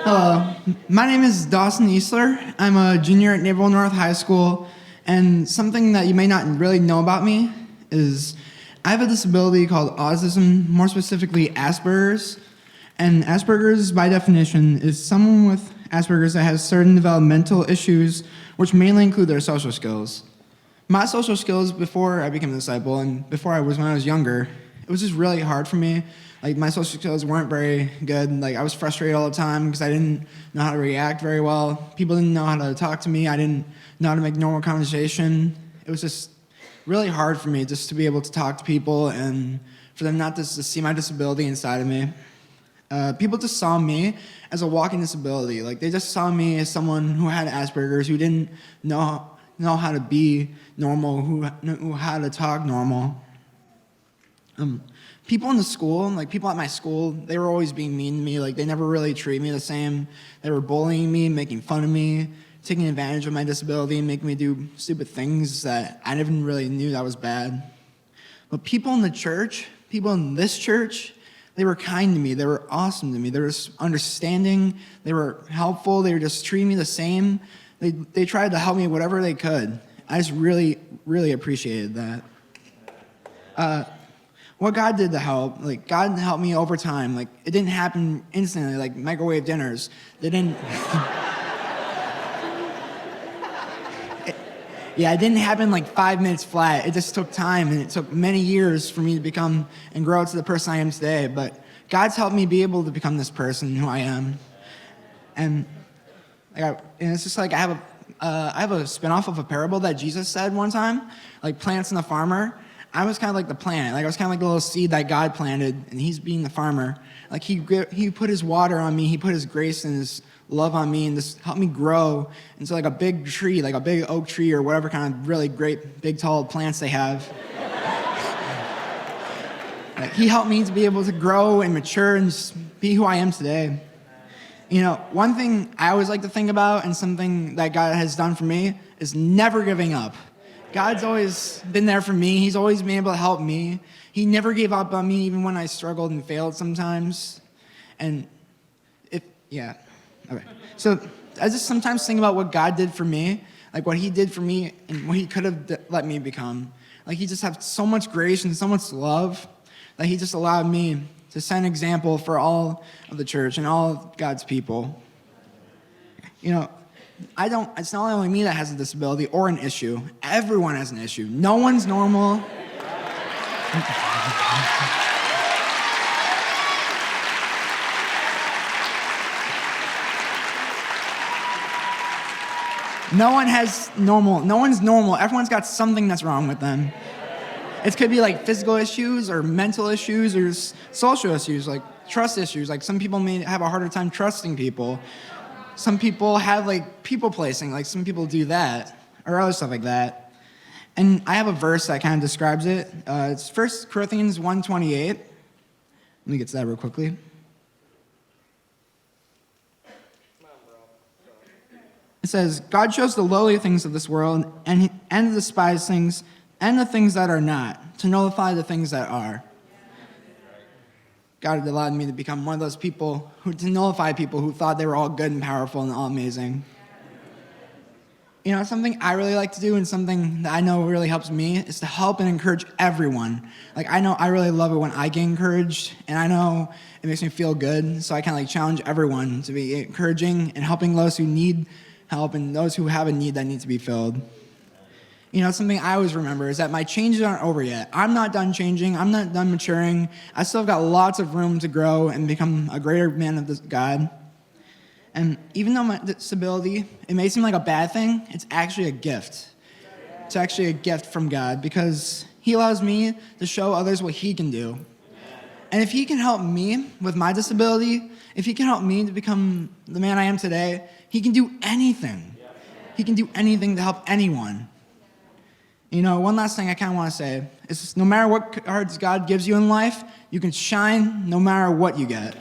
Hello, my name is Dawson Eastler. I'm a junior at Naval North High School, and something that you may not really know about me is I have a disability called autism, more specifically Asperger's. And Asperger's, by definition, is someone with Asperger's that has certain developmental issues, which mainly include their social skills. My social skills before I became a disciple and when I was younger, it was just really hard for me. Like, my social skills weren't very good. Like, I was frustrated all the time because I didn't know how to react very well. People didn't know how to talk to me. I didn't know how to make normal conversation. It was just really hard for me just to be able to talk to people and for them not just to see my disability inside of me. People just saw me as a walking disability. Like, they just saw me as someone who had Asperger's, who didn't know how to be normal, who knew how to talk normal. People in the school, like people at my school, they were always being mean to me. Like, they never really treated me the same. They were bullying me, making fun of me, taking advantage of my disability and making me do stupid things that I never really knew that was bad. But people in the church, people in this church, they were kind to me. They were awesome to me. They were understanding. They were helpful. They were just treating me the same. They tried to help me whatever they could. I just really, really appreciated that. What God did to help, like, God helped me over time. Like, it didn't happen instantly, like microwave dinners. They didn't. It didn't happen like 5 minutes flat. It just took time, and it took many years for me to become and grow to the person I am today. But God's helped me be able to become this person who I am. And it's just like I have a spinoff of a parable that Jesus said one time, like plants and the farmer. I was kind of like the plant. Like, I was kind of like the little seed that God planted, and he's being the farmer. Like, he put his water on me. He put his grace and his love on me, and just helped me grow into like a big tree, like a big oak tree or whatever kind of really great, big, tall plants they have. Like, he helped me to be able to grow and mature and just be who I am today. You know, one thing I always like to think about, and something that God has done for me, is never giving up. God's always been there for me. He's always been able to help me. He never gave up on me, even when I struggled and failed sometimes. And okay. So I just sometimes think about what God did for me, like what he did for me and what he could have let me become. Like, he just had so much grace and so much love that he just allowed me to set an example for all of the church and all of God's people. You know, it's not only me that has a disability or an issue. Everyone has an issue. No one's normal. No one's normal. Everyone's got something that's wrong with them. It could be like physical issues or mental issues or social issues, like trust issues. Like, some people may have a harder time trusting people. Some people have like people pleasing, like some people do that, or other stuff like that. And I have a verse that kind of describes it. It's 1 Corinthians 1:28. Let me get to that real quickly. It says, God chose the lowly things of this world and the despised things and the things that are not, to nullify the things that are. God had allowed me to become one of those people to nullify people who thought they were all good and powerful and all amazing. You know, something I really like to do and something that I know really helps me is to help and encourage everyone. Like, I know I really love it when I get encouraged, and I know it makes me feel good, so I kind of like challenge everyone to be encouraging and helping those who need help and those who have a need that needs to be filled. You know, something I always remember is that my changes aren't over yet. I'm not done changing. I'm not done maturing. I still have got lots of room to grow and become a greater man of God. And even though my disability, it may seem like a bad thing, it's actually a gift. It's actually a gift from God, because he allows me to show others what he can do. And if he can help me with my disability, if he can help me to become the man I am today, he can do anything. He can do anything to help anyone. You know, one last thing I kind of want to say is no matter what cards God gives you in life, you can shine no matter what you get.